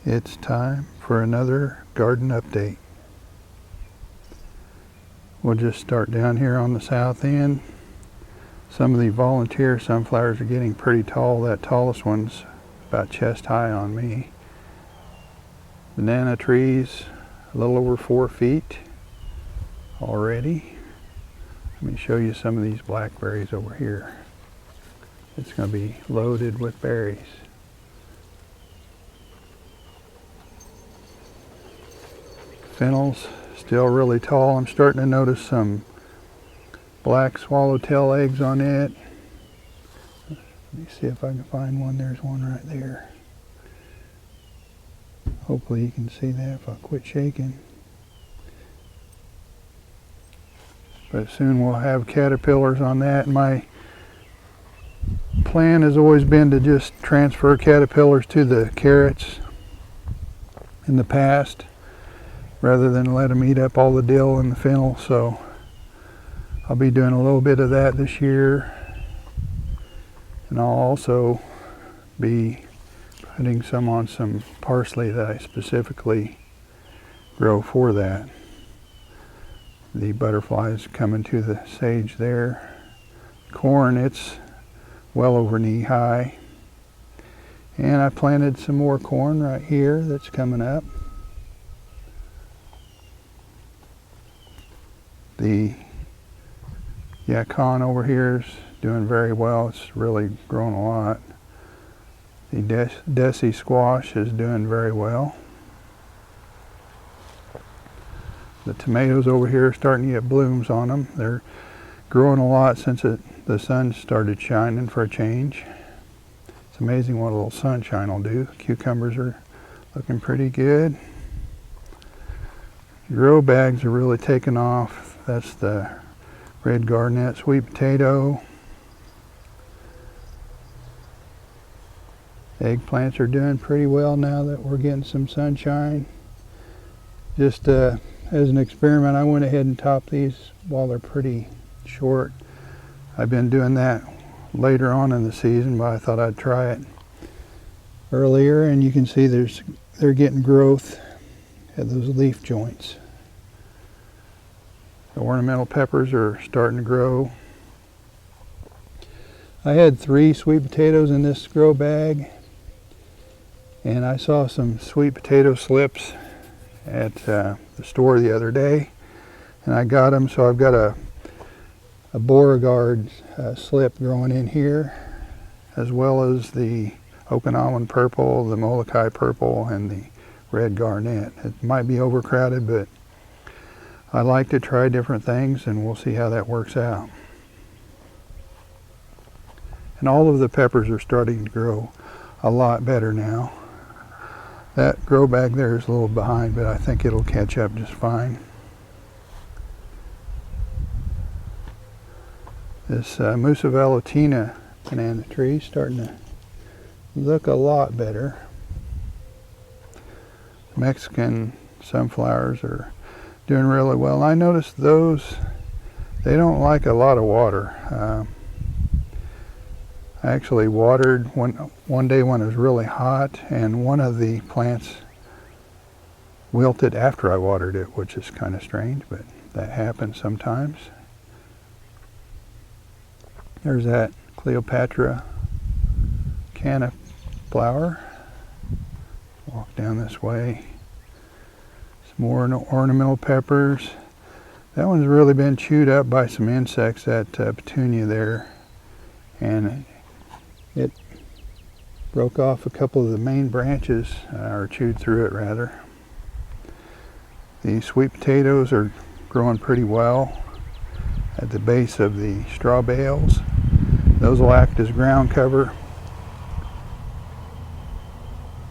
It's time for another garden update. We'll just start down here on the south end. Some of the volunteer sunflowers are getting pretty tall. That tallest one's about chest high on me. Banana trees, a little over 4 feet already. Let me show you some of these blackberries over here. It's going to be loaded with berries. Fennel's still really tall. I'm starting to notice some black swallowtail eggs on it. Let me see if I can find one. There's one right there. Hopefully you can see that if I quit shaking. But soon we'll have caterpillars on that. My plan has always been to just transfer caterpillars to the carrots in the past, rather than let them eat up all the dill and the fennel. So I'll be doing a little bit of that this year, and I'll also be putting some on some parsley that I specifically grow for that. The butterflies coming to the sage there. Corn, it's well over knee high, and I planted some more corn right here that's coming up. The yacon over here is doing very well. It's really grown a lot. The desi squash is doing very well. The tomatoes over here are starting to get blooms on them. They're growing a lot since the sun started shining for a change. It's amazing what a little sunshine will do. Cucumbers are looking pretty good. Grow bags are really taking off. That's the red garnet sweet potato. Eggplants are doing pretty well now that we're getting some sunshine. Just as an experiment, I went ahead and topped these while they're pretty short. I've been doing that later on in the season, but I thought I'd try it earlier, and you can see they're getting growth at those leaf joints. The ornamental peppers are starting to grow. I had 3 sweet potatoes in this grow bag, and I saw some sweet potato slips at the store the other day, and I got them. So I've got a Beauregard slip growing in here, as well as the Okinawan purple, the Molokai purple, and the red garnet. It might be overcrowded, but I like to try different things, and we'll see how that works out. And all of the peppers are starting to grow a lot better now. That grow bag there is a little behind, but I think it'll catch up just fine. This Musa velutina banana tree is starting to look a lot better. Mexican sunflowers are doing really well. I noticed those, they don't like a lot of water. I actually watered one day when it was really hot, and one of the plants wilted after I watered it, which is kind of strange, but that happens sometimes. There's that Cleopatra canna flower. Walk down this way. Some more ornamental peppers. That one's really been chewed up by some insects, that petunia there, and it broke off a couple of the main branches, or chewed through it rather. The sweet potatoes are growing pretty well at the base of the straw bales. Those will act as ground cover.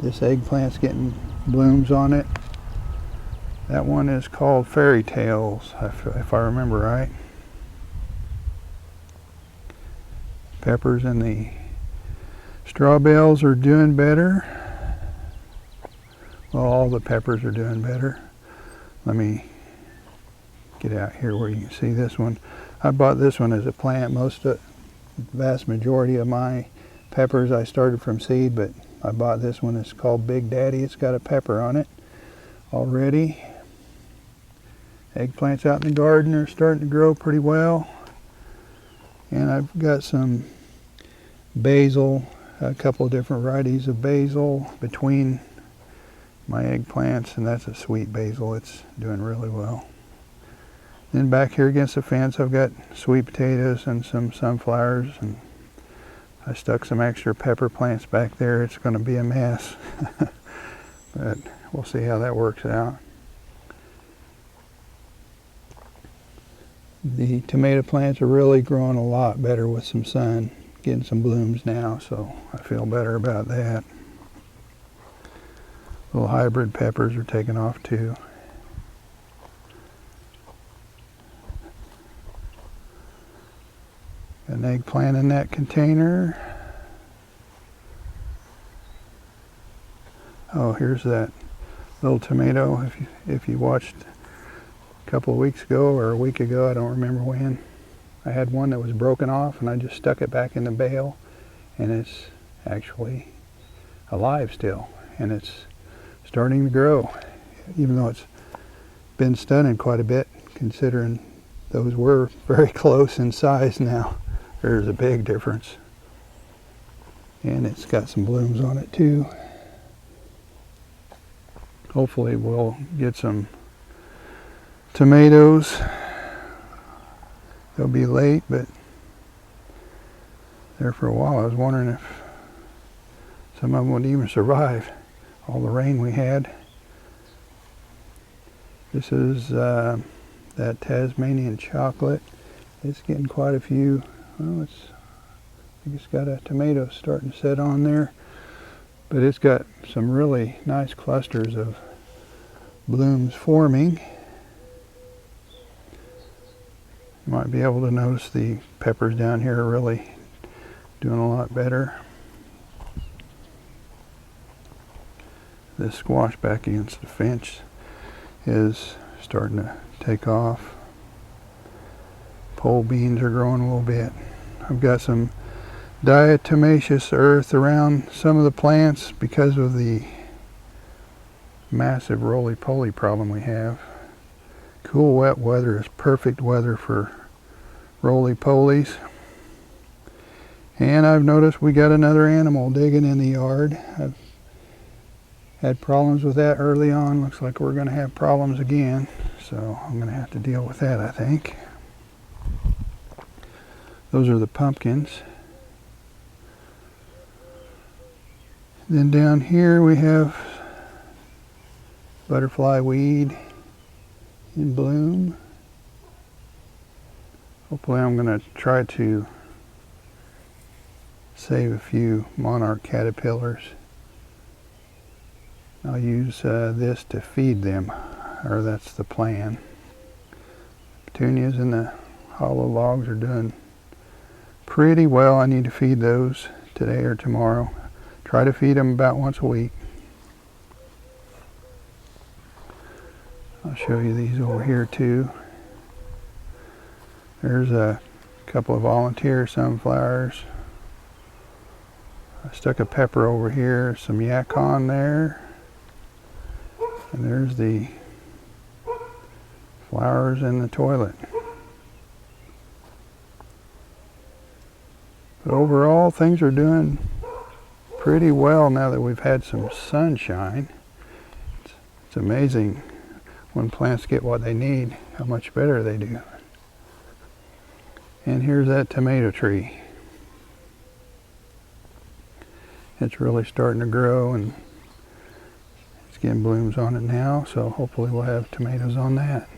This eggplant's getting blooms on it. That one is called Fairy Tales, if I remember right. Peppers in the straw bales are doing better. Well, all the peppers are doing better. Let me get out here where you can see this one. I bought this one as a plant. The vast majority of my peppers I started from seed, but I bought this one. It's called Big Daddy. It's got a pepper on it already. Eggplants out in the garden are starting to grow pretty well. And I've got some basil, a couple of different varieties of basil between my eggplants, and that's a sweet basil. It's doing really well. Then back here against the fence I've got sweet potatoes and some sunflowers, and I stuck some extra pepper plants back there. It's going to be a mess, but we'll see how that works out. The tomato plants are really growing a lot better with some sun, getting some blooms now, so I feel better about that. Little hybrid peppers are taking off too. Got an eggplant in that container. Oh, here's that little tomato. If you watched a couple of weeks ago or a week ago, I don't remember when, I had one that was broken off and I just stuck it back in the bale, and it's actually alive still, and it's starting to grow, even though it's been stunted quite a bit, considering those were very close in size. Now there's a big difference, and it's got some blooms on it too. Hopefully we'll get some tomatoes. They'll be late, but there for a while. I was wondering if some of them would even survive all the rain we had. This is that Tasmanian chocolate. It's getting quite a few. Well, I think it's got a tomato starting to set on there, but it's got some really nice clusters of blooms forming. You might be able to notice the peppers down here are really doing a lot better. This squash back against the fence is starting to take off. Pole beans are growing a little bit. I've got some diatomaceous earth around some of the plants because of the massive roly-poly problem we have. Cool, wet weather is perfect weather for roly-polies. And I've noticed we got another animal digging in the yard. I've had problems with that early on. Looks like we're going to have problems again, so I'm going to have to deal with that, I think. Those are the pumpkins. Then down here we have butterfly weed in bloom. Hopefully I'm going to try to save a few monarch caterpillars. I'll use this to feed them, or that's the plan. Petunias and the hollow logs are doing pretty well. I need to feed those today or tomorrow. Try to feed them about once a week. I'll show you these over here too. There's a couple of volunteer sunflowers. I stuck a pepper over here, some yacon there. And there's the flowers in the toilet. But overall, things are doing pretty well now that we've had some sunshine. It's amazing when plants get what they need, how much better they do. And here's that tomato tree. It's really starting to grow, and it's getting blooms on it now, so hopefully we'll have tomatoes on that.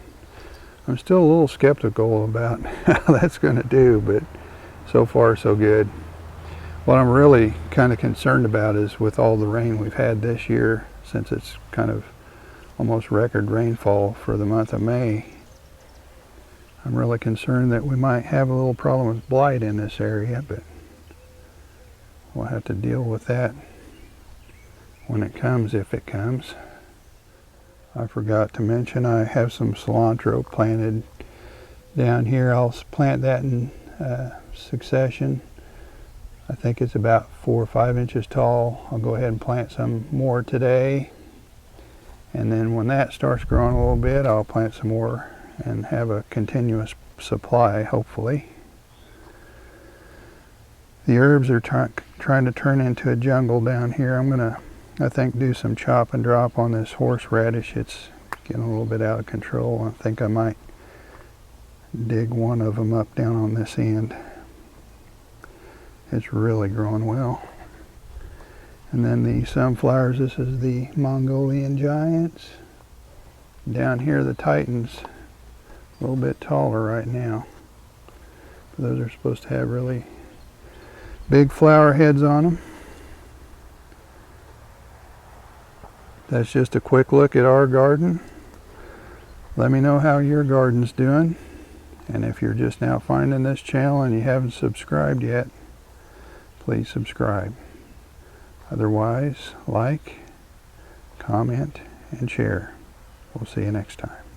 I'm still a little skeptical about how that's going to do, but so far so good. What I'm really kind of concerned about is with all the rain we've had this year, since it's kind of almost record rainfall for the month of May, I'm really concerned that we might have a little problem with blight in this area, but we'll have to deal with that when it comes, if it comes. I forgot to mention I have some cilantro planted down here. I'll plant that in succession. I think it's about 4 or 5 inches tall. I'll go ahead and plant some more today. And then when that starts growing a little bit, I'll plant some more and have a continuous supply, hopefully. The herbs are trying to turn into a jungle down here. I'm going to, I think, do some chop and drop on this horseradish. It's getting a little bit out of control. I think I might dig one of them up down on this end. It's really growing well. And then the sunflowers, this is the Mongolian giants. Down here the Titans, a little bit taller right now. Those are supposed to have really big flower heads on them. That's just a quick look at our garden. Let me know how your garden's doing. And if you're just now finding this channel and you haven't subscribed yet, please subscribe. Otherwise, like, comment, and share. We'll see you next time.